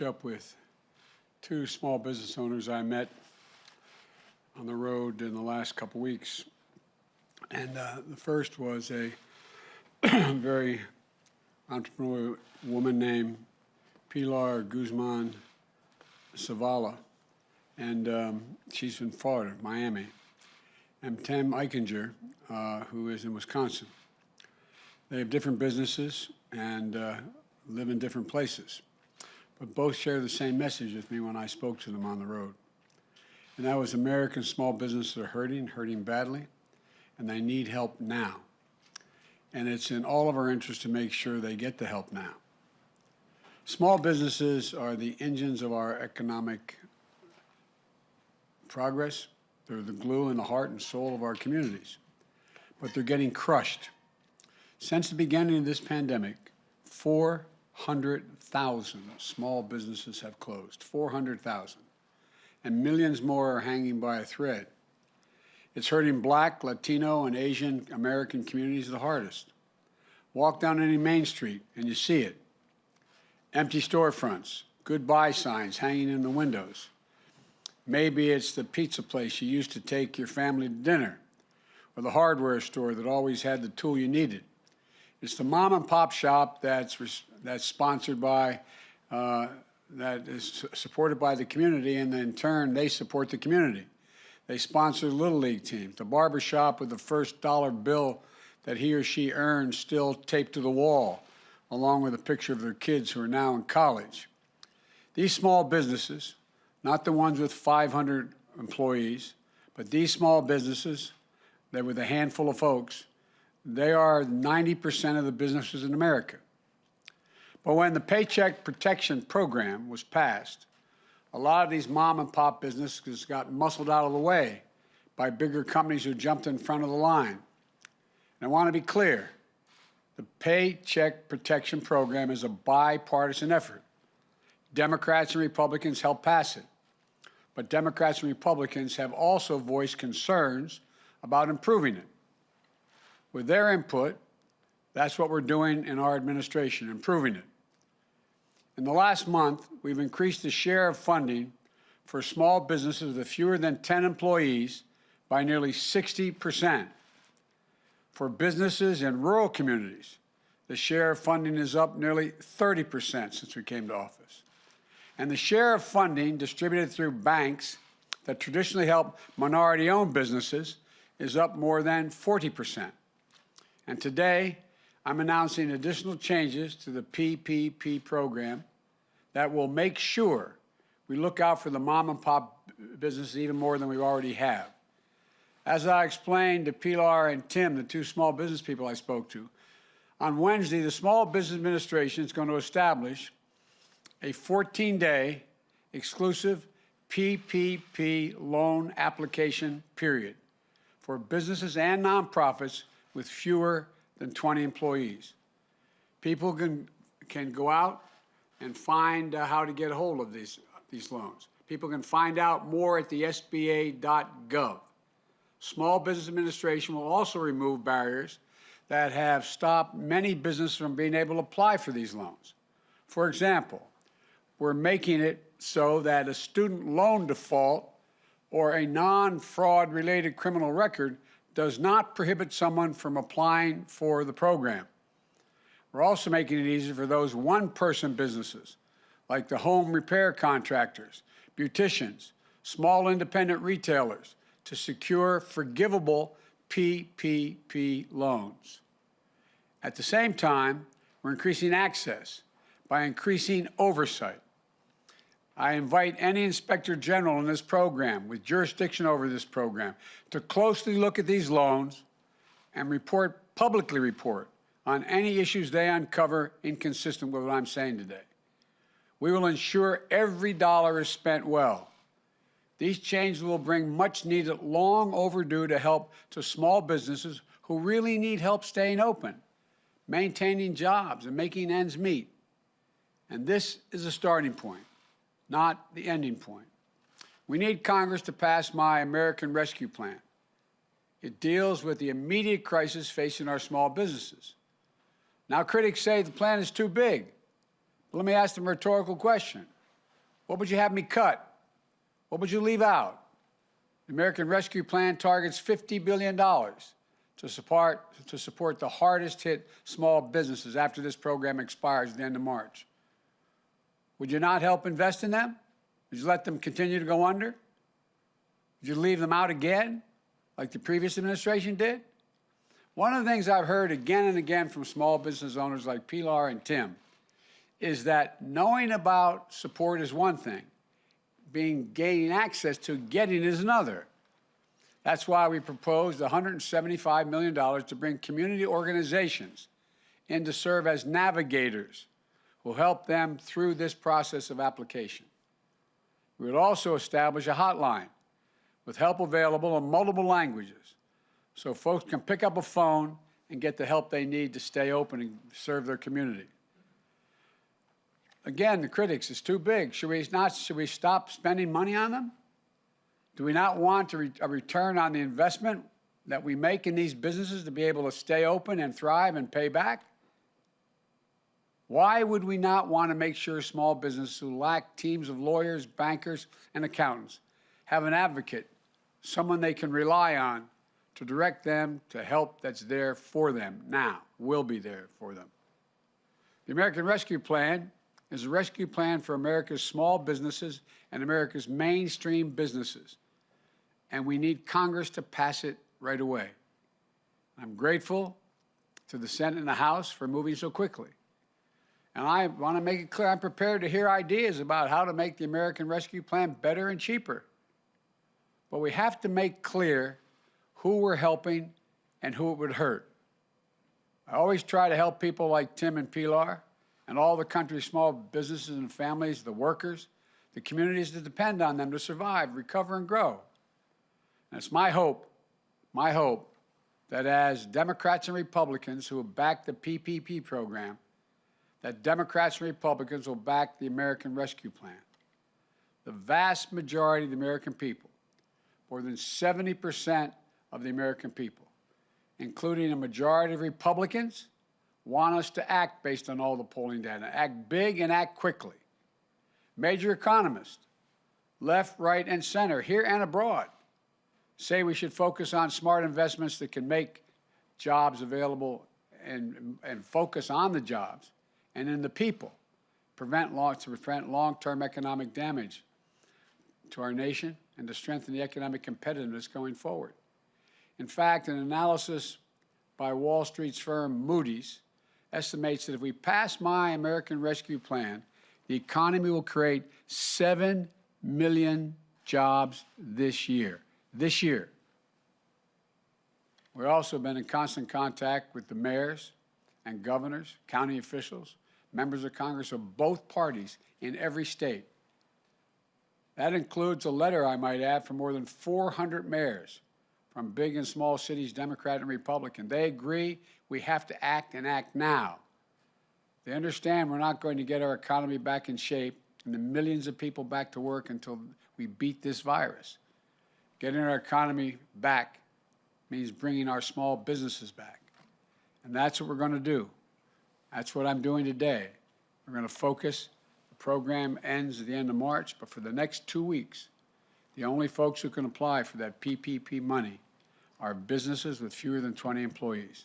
Up with two small business owners I met on the road in the last couple weeks. And the first was a very entrepreneurial woman named Pilar Guzman Zavala. And she's in Florida, Miami. And Tim Eichinger, who is in Wisconsin. They have different businesses and live in different places, but both share the same message with me when I spoke to them on the road. And that was American small businesses are hurting badly, and they need help now. And it's in all of our interest to make sure they get the help now. Small businesses are the engines of our economic progress. They're the glue in the heart and soul of our communities, but they're getting crushed. Since the beginning of this pandemic, 400,000 small businesses have closed, 400,000, and millions more are hanging by a thread. It's hurting Black, Latino, and Asian American communities the hardest. Walk down any main street and you see it. Empty storefronts, goodbye signs hanging in the windows. Maybe it's the pizza place you used to take your family to dinner, or the hardware store that always had the tool you needed. It's the mom and pop shop that's sponsored by, that is supported by the community, and then in turn, they support the community. They sponsor Little League teams, the barber shop with the first dollar bill that he or she earned still taped to the wall, along with a picture of their kids who are now in college. These small businesses, not the ones with 500 employees, but these small businesses that with a handful of folks, they are 90% of the businesses in America. But when the Paycheck Protection Program was passed, a lot of these mom and pop businesses got muscled out of the way by bigger companies who jumped in front of the line. And I want to be clear, the Paycheck Protection Program is a bipartisan effort. Democrats and Republicans helped pass it. But Democrats and Republicans have also voiced concerns about improving it. With their input, that's what we're doing in our administration, improving it. In the last month, we've increased the share of funding for small businesses with fewer than 10 employees by nearly 60%. For businesses in rural communities, the share of funding is up nearly 30% since we came to office. And the share of funding distributed through banks that traditionally help minority-owned businesses is up more than 40%. And today, I'm announcing additional changes to the PPP program that will make sure we look out for the mom and pop businesses even more than we already have. As I explained to Pilar and Tim, the two small business people I spoke to, on Wednesday, the Small Business Administration is going to establish a 14-day exclusive PPP loan application period for businesses and nonprofits with fewer than 20 employees. People can go out and find how to get a hold of these loans. People can find out more at the SBA.gov. Small Business Administration will also remove barriers that have stopped many businesses from being able to apply for these loans. For example, we're making it so that a student loan default or a non-fraud related criminal record does not prohibit someone from applying for the program. We're also making it easier for those one-person businesses, like the home repair contractors, beauticians, small independent retailers, to secure forgivable PPP loans. At the same time, we're increasing access by increasing oversight. I invite any inspector general in this program with jurisdiction over this program to closely look at these loans and publicly report on any issues they uncover inconsistent with what I'm saying today. We will ensure every dollar is spent well. These changes will bring much needed, long overdue to help to small businesses who really need help staying open, maintaining jobs, and making ends meet. And this is a starting point, not the ending point. We need Congress to pass my American Rescue Plan. It deals with the immediate crisis facing our small businesses. Now, critics say the plan is too big. But let me ask them a rhetorical question. What would you have me cut? What would you leave out? The American Rescue Plan targets $50 billion to support the hardest hit small businesses after this program expires at the end of March. Would you not help invest in them? Would you let them continue to go under? Would you leave them out again, like the previous administration did? One of the things I've heard again and again from small business owners like Pilar and Tim is that knowing about support is one thing, gaining access to getting is another. That's why we proposed $175 million to bring community organizations in to serve as navigators who will help them through this process of application. We would also establish a hotline with help available in multiple languages so folks can pick up a phone and get the help they need to stay open and serve their community. Again, the critics, it's too big. Should we stop spending money on them? Do we not want a return on the investment that we make in these businesses to be able to stay open and thrive and pay back? Why would we not want to make sure small businesses who lack teams of lawyers, bankers, and accountants have an advocate, someone they can rely on to direct them to help that's there for them now, will be there for them? The American Rescue Plan is a rescue plan for America's small businesses and America's mainstream businesses. And we need Congress to pass it right away. I'm grateful to the Senate and the House for moving so quickly. And I want to make it clear, I'm prepared to hear ideas about how to make the American Rescue Plan better and cheaper. But we have to make clear who we're helping and who it would hurt. I always try to help people like Tim and Pilar and all the country's small businesses and families, the workers, the communities that depend on them to survive, recover, and grow. And it's my hope that as Democrats and Republicans who have backed the PPP program, that Democrats and Republicans will back the American Rescue Plan. The vast majority of the American people, more than 70% of the American people, including a majority of Republicans, want us to act based on all the polling data, act big and act quickly. Major economists, left, right, and center, here and abroad, say we should focus on smart investments that can make jobs available and focus on the jobs and in the people, to prevent long-term economic damage to our nation and to strengthen the economic competitiveness going forward. In fact, an analysis by Wall Street's firm Moody's estimates that if we pass my American Rescue Plan, the economy will create 7 million jobs this year. This year. We've also been in constant contact with the mayors and governors, county officials, members of Congress of both parties in every state. That includes a letter, I might add, from more than 400 mayors from big and small cities, Democrat and Republican. They agree we have to act and act now. They understand we're not going to get our economy back in shape and the millions of people back to work until we beat this virus. Getting our economy back means bringing our small businesses back. And that's what we're going to do. That's what I'm doing today. We're going to focus. The program ends at the end of March, but for the next 2 weeks, the only folks who can apply for that PPP money are businesses with fewer than 20 employees.